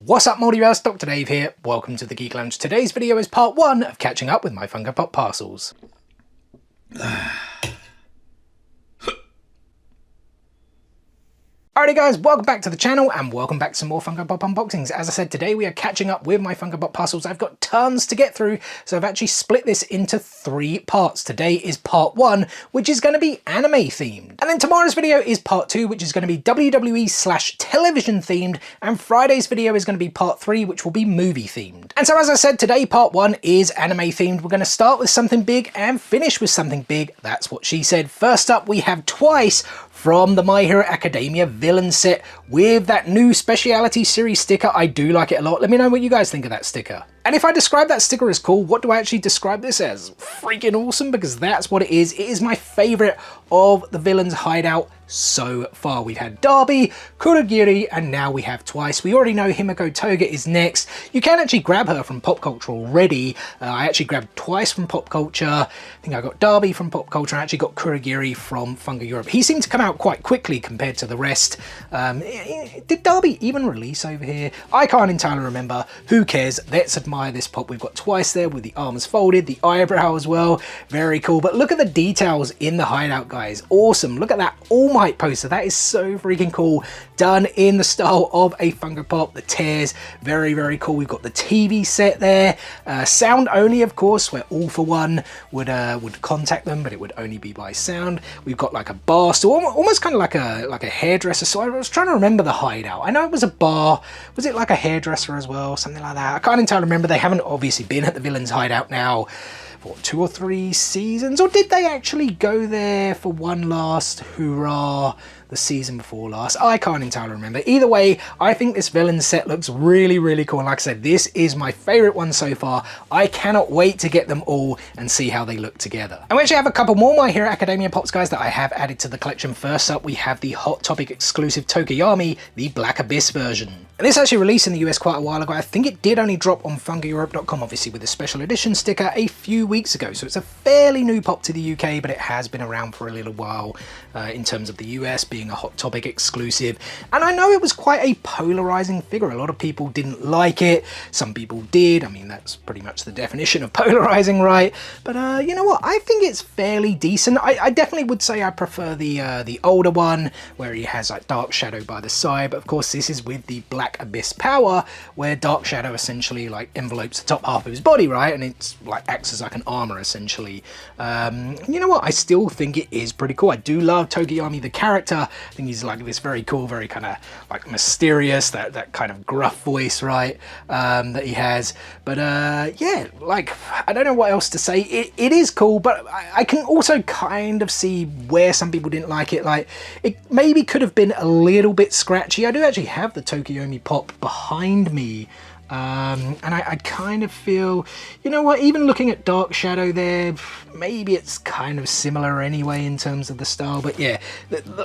What's up, Multiverse? Dr. Dave here. Welcome to the Geek Lounge. Today's video is part 1 of catching up with my Funko Pop parcels. Alrighty guys, welcome back to the channel and welcome back to some more Funko Pop unboxings. As I said, today we are catching up with my Funko Pop parcels. I've got tons to get through, so I've actually split this into 3 parts. Today is part 1, which is going to be anime themed. And then tomorrow's video is part 2, which is going to be WWE/television themed. And Friday's video is going to be part 3, which will be movie themed. And so as I said, today part 1 is anime themed. We're going to start with something big and finish with something big. That's what she said. First up, we have Twice from the My Hero Academia villain set with that new speciality series sticker. I do like it a lot. Let me know what you guys think of that sticker. And if I describe that sticker as cool, what do I actually describe this as? Freaking awesome, because that's what it is. It is my favorite of the villains hideout so far. We've had Darby, Kurogiri, and now we have Twice. We already know Himiko Toga is next. You can actually grab her from Pop Culture already. I actually grabbed Twice from Pop Culture. I think I got Darby from Pop Culture. I actually got Kurogiri from Funko Europe. He seemed to come out quite quickly compared to the rest. Did Darby even release over here? I can't entirely remember. Who cares? Let's admire this pop. We've got Twice there with the arms folded, the eyebrow as well. Very cool. But look at the details in the hideout, guys. Awesome. Look at that All Might poster. That is so freaking cool. Done in the style of a Funko Pop. The tears, very, very cool. We've got the TV set there. Sound only, of course, where All For One would contact them, but it would only be by sound. We've got like a bar store, almost kind of like a hairdresser. So I was trying to remember the hideout. I know it was a bar. Was it like a hairdresser as well? Something like that. I can't entirely remember. They haven't obviously been at the villains hideout now for 2 or 3 seasons, or did they actually go there for one last hurrah the season before last? I can't entirely remember. Either way, I think this villain set looks really, really cool. And like I said, this is my favorite one so far. I cannot wait to get them all and see how they look together. And we actually have a couple more My Hero Academia Pops, guys, that I have added to the collection. First up, we have the Hot Topic exclusive Tokoyami, the Black Abyss version. And this actually released in the US quite a while ago. I think it did only drop on FunkoEurope.com, obviously with a special edition sticker a few weeks ago. So it's a fairly new pop to the UK, but it has been around for a little while in terms of the US being a Hot Topic exclusive. And I know it was quite a polarizing figure. A lot of people didn't like it. Some people did. I mean, that's pretty much the definition of polarizing, right? But you know what? I think it's fairly decent. I definitely would say I prefer the older one where he has like Dark Shadow by the side. But of course, this is with the Black Abyss power, where Dark Shadow essentially like envelopes the top half of his body, right? And it's like acts as like an armor essentially. You know what? I still think it is pretty cool. I do love Tokoyami the character. I think he's like this very cool, very kind of like mysterious, that kind of gruff voice, right? That he has. But yeah, like I don't know what else to say. It is cool, but I can also kind of see where some people didn't like it. Like it maybe could have been a little bit scratchy. I do actually have the Tokoyami pop behind me. And I kind of feel, you know what, even looking at Dark Shadow there, maybe it's kind of similar anyway in terms of the style, but yeah,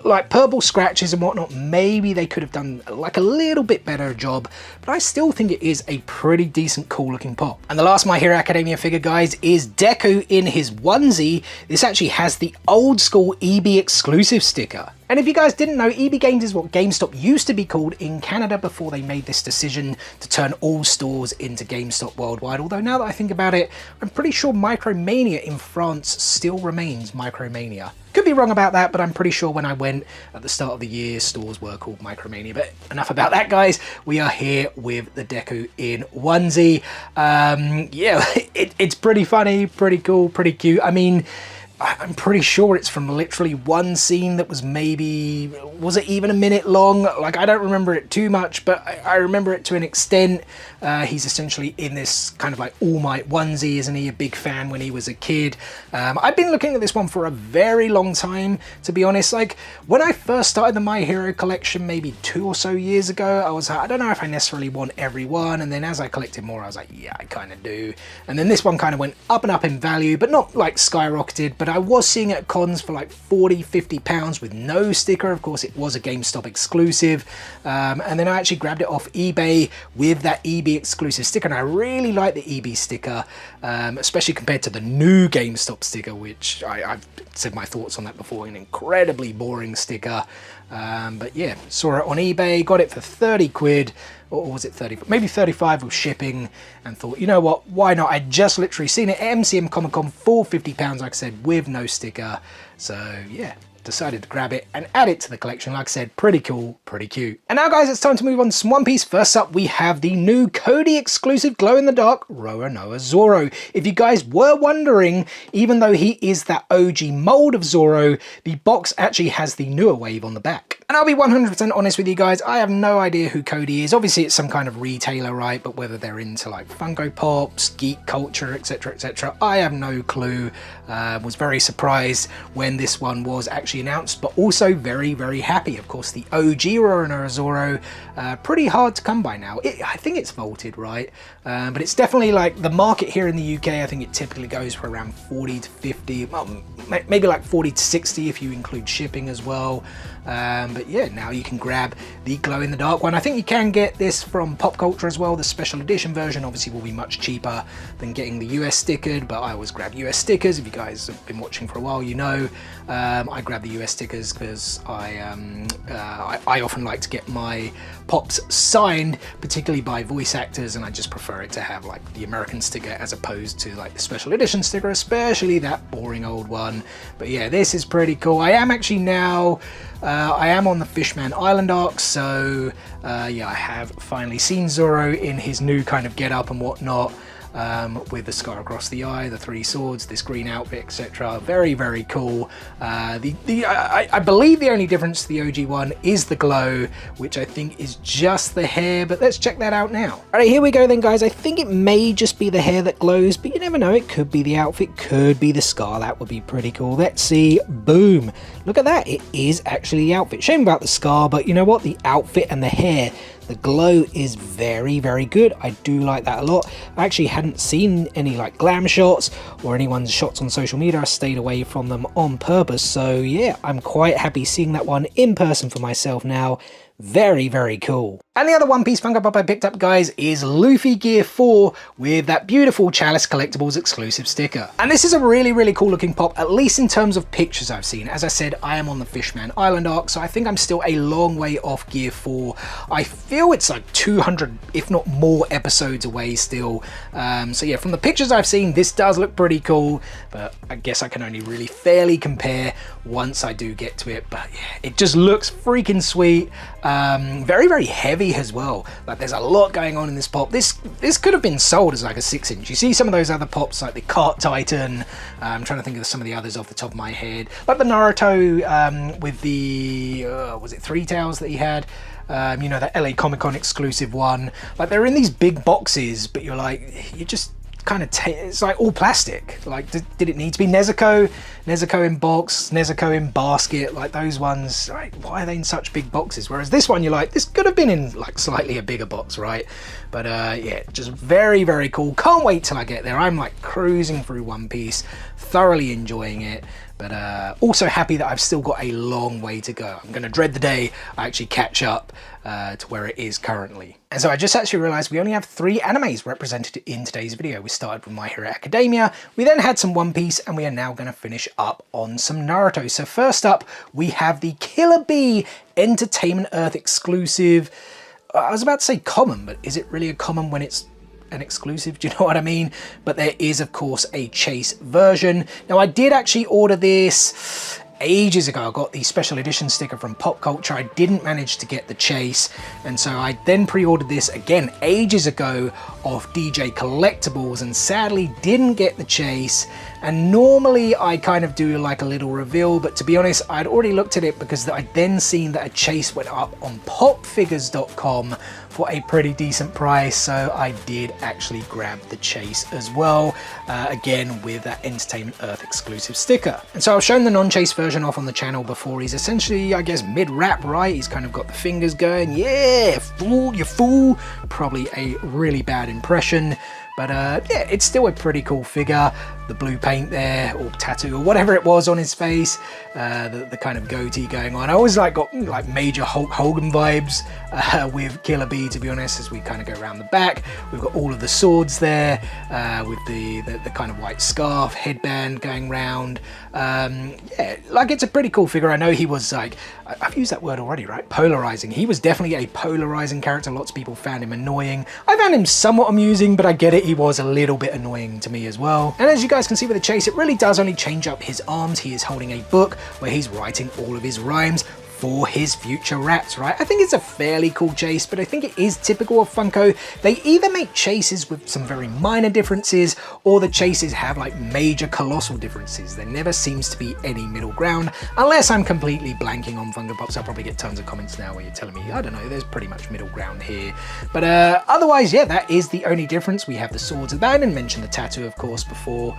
like purple scratches and whatnot, maybe they could have done like a little bit better job, but I still think it is a pretty decent, cool looking pop. And the last My Hero Academia figure, guys, is Deku in his onesie. This actually has the old school EB exclusive sticker. And if you guys didn't know, EB Games is what GameStop used to be called in Canada before they made this decision to turn all stores into GameStop worldwide. Although now that I think about it, I'm pretty sure Micromania in France still remains Micromania. Could be wrong about that, but I'm pretty sure when I went at the start of the year, stores were called Micromania. But enough about that, guys. We are here with the Deku in onesie. Yeah, it's pretty funny, pretty cool, pretty cute. I mean, I'm pretty sure it's from literally one scene that was maybe, was it even a minute long? Like, I don't remember it too much, but I remember it to an extent. He's essentially in this kind of like All Might onesie, isn't he? A big fan when he was a kid. I've been looking at this one for a very long time, to be honest. Like, when I first started the My Hero collection, maybe 2 or so years ago, I was like, I don't know if I necessarily want every one. And then as I collected more, I was like, yeah, I kind of do. And then this one kind of went up and up in value, but not like skyrocketed, but I was seeing it at cons for like 40, 50 pounds with no sticker. Of course, it was a GameStop exclusive. And then I actually grabbed it off eBay with that EB exclusive sticker. And I really like the EB sticker, especially compared to the new GameStop sticker, which I've said my thoughts on that before, an incredibly boring sticker. But yeah, saw it on eBay, got it for 30 quid. or was it 30? Maybe 35 with shipping, and thought, you know what, why not? I'd just literally seen it at MCM Comic Con for £50, like I said, with no sticker. So yeah, decided to grab it and add it to the collection. Like I said, pretty cool, pretty cute. And now guys, it's time to move on to some One Piece. First up, we have the new Cody exclusive glow-in-the-dark Roronoa Zoro. If you guys were wondering, even though he is that OG mold of Zoro, the box actually has the newer wave on the back. And I'll be 100% honest with you guys, I have no idea who Cody is. Obviously it's some kind of retailer, right? But whether they're into like Funko Pops, geek culture, etc., I have no clue. Was very surprised when this one was actually announced, but also very, very happy. Of course, the OG Roronoa Zoro, pretty hard to come by now. I think it's vaulted, right? But it's definitely like the market here in the UK, I think it typically goes for around 40 to 50, well, maybe like 40 to 60 if you include shipping as well. But yeah, now you can grab the glow-in-the-dark one. I think you can get this from Pop Culture as well. The special edition version obviously will be much cheaper than getting the US stickered, but I always grab US stickers. If you guys have been watching for a while, you know I grab the US stickers because I often like to get my Pops signed, particularly by voice actors, and I just prefer it to have like the American sticker as opposed to like the special edition sticker, especially that boring old one. But yeah, this is pretty cool. I am actually now I am on the Fishman Island arc, so yeah, I have finally seen Zoro in his new kind of get up and whatnot, with the scar across the eye, the 3 swords, this green outfit, etc. Very, very cool. I believe the only difference to the OG one is the glow, which I think is just the hair, but let's check that out now. All right, here we go then, guys. I think it may just be the hair that glows, but you never know. It could be the outfit, could be the scar. That would be pretty cool. Let's see. Boom. Look at that. It is actually the outfit. Shame about the scar, but you know what? The outfit and the hair, the glow is very, very good. I do like that a lot. I actually hadn't seen any like glam shots or anyone's shots on social media. I stayed away from them on purpose. So yeah, I'm quite happy seeing that one in person for myself now. Very, very cool. And the other One Piece Funko Pop I picked up, guys, is Luffy Gear 4 with that beautiful Chalice Collectibles exclusive sticker. And this is a really, really cool looking pop, at least in terms of pictures I've seen. As I said, I am on the Fishman Island arc, so I think I'm still a long way off Gear 4. I feel it's like 200, if not more, episodes away still. So yeah, from the pictures I've seen, this does look pretty cool, but I guess I can only really fairly compare once I do get to it. But yeah, it just looks freaking sweet. Very, very heavy as well. Like there's a lot going on in this pop. This could have been sold as like a 6-inch. You see some of those other pops like the Cart Titan. I'm trying to think of some of the others off the top of my head, like the Naruto with the was it 3 tails that he had. You know, that LA Comic Con exclusive one. Like they're in these big boxes, but you're like, you just kind of it's like all plastic. Like did it need to be Nezuko in box, Nezuko in basket, like those ones, right? Why are they in such big boxes? Whereas this one, you're like, this could have been in like slightly a bigger box, right? But yeah, just very, very cool. Can't wait till I get there. I'm like cruising through One Piece, thoroughly enjoying it, but also happy that I've still got a long way to go. I'm gonna dread the day I actually catch up to where it is currently. And so I just actually realized we only have 3 animes represented in today's video. We started with My Hero Academia, we then had some One Piece, and we are now going to finish up on some Naruto. So first up, we have the Killer Bee Entertainment Earth exclusive. I was about to say common, but is it really a common when it's an exclusive? Do you know what I mean? But there is, of course, a chase version. Now, I did actually order this ages ago. I got the special edition sticker from Pop Culture. I didn't manage to get the chase, and so I then pre-ordered this again ages ago off DJ Collectibles, and sadly didn't get the chase. And normally I kind of do like a little reveal, but to be honest, I'd already looked at it because I'd then seen that a chase went up on popfigures.com for a pretty decent price, so I did actually grab the chase as well, again with that Entertainment Earth exclusive sticker. And so I've shown the non-chase version off on the channel before. He's essentially, I guess, mid-rap, right? He's kind of got the fingers going, yeah, fool, you fool. Probably a really bad impression, but yeah, it's still a pretty cool figure. The blue paint there, or tattoo, or whatever it was on his face, the kind of goatee going on. I always like got like major Hulk Hogan vibes with Killer Bee, to be honest, as we kind of go around the back. We've got all of the swords there, with the kind of white scarf, headband going round. Yeah, like it's a pretty cool figure. I know he was like, I've used that word already, right? Polarizing. He was definitely a polarizing character. Lots of people found him annoying. I found him somewhat amusing, but I get it, he was a little bit annoying to me as well. And as you guys can see with the chase, it really does only change up his arms. He is holding a book where he's writing all of his rhymes for his future raps, right? I think it's a fairly cool chase, but I think it is typical of Funko. They either make chases with some very minor differences, or the chases have like major colossal differences. There never seems to be any middle ground, unless I'm completely blanking on Funko Pops. I'll probably get tons of comments now where you're telling me, I don't know, there's pretty much middle ground here. But otherwise, yeah, that is the only difference. We have the swords at the back. I didn't mention the tattoo, of course, before.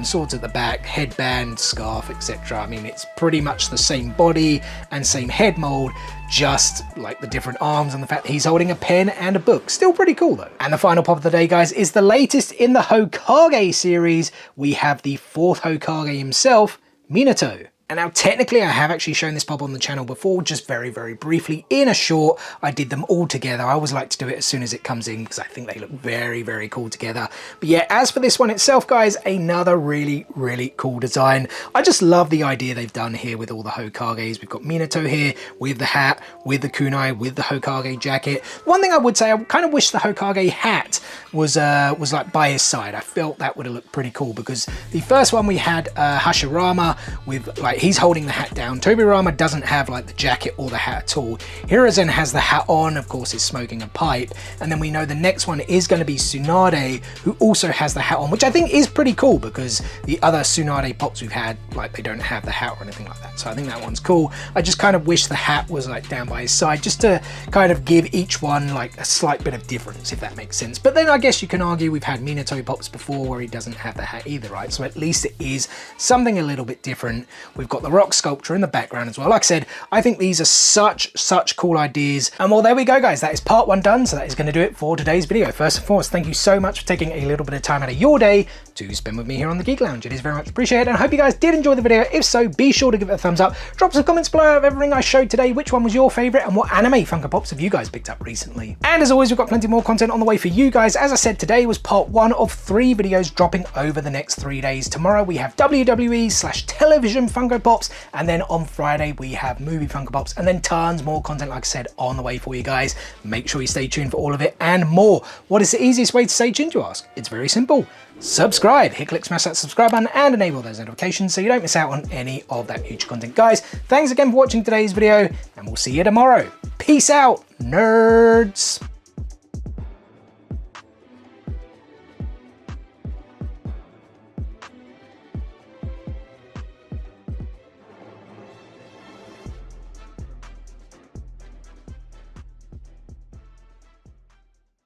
Swords at the back, headband, scarf, etc. I mean, it's pretty much the same body and same head mold, just like the different arms and the fact that he's holding a pen and a book. Still pretty cool though. And the final pop of the day, guys, is the latest in the Hokage series. We have the 4th Hokage himself, Minato. And now technically I have actually shown this pop on the channel before, just very, very briefly in a short. I did them all together. I always like to do it as soon as it comes in because I think they look very, very cool together. But yeah, as for this one itself, guys, another really, really cool design. I just love the idea they've done here with all the Hokages. We've got Minato here with the hat, with the kunai, with the Hokage jacket. One thing I would say, I kind of wish the Hokage hat was like by his side. I felt that would have looked pretty cool because the first one we had Hashirama with like, he's holding the hat down. Tobirama doesn't have like the jacket or the hat at all. Hiruzen has the hat on, of course, is smoking a pipe. And then we know the next one is going to be Tsunade, who also has the hat on, which I think is pretty cool because the other Tsunade pops we've had, like they don't have the hat or anything like that. So I think that one's cool. I just kind of wish the hat was like down by his side just to kind of give each one like a slight bit of difference, if that makes sense. But then I guess you can argue we've had Minato pops before where he doesn't have the hat either, right? So at least it is something a little bit different. We've got the rock sculpture in the background as well. Like I said, I think these are such cool ideas. And well, there we go, guys. That is part 1 done. So that is going to do it for today's video. First and foremost, thank you so much for taking a little bit of time out of your day to spend with me here on the Geek Lounge. It is very much appreciated, and I hope you guys did enjoy the video. If so, be sure to give it a thumbs up. Drop some comments below of everything I showed today. Which one was your favorite, and what anime Funko Pops have you guys picked up recently? And as always, we've got plenty more content on the way for you guys. As I said, today was part 1 of 3 videos dropping over the next 3 days. Tomorrow we have WWE/television Funko Pops, and then on Friday we have movie Funko Pops, and then tons more content, like I said, on the way for you guys. Make sure you stay tuned for all of it and more. What is the easiest way to stay tuned, you ask? It's very simple. Subscribe. Hit click, smash that subscribe button and enable those notifications so you don't miss out on any of that future content. Guys, thanks again for watching today's video, and we'll see you tomorrow. Peace out, nerds.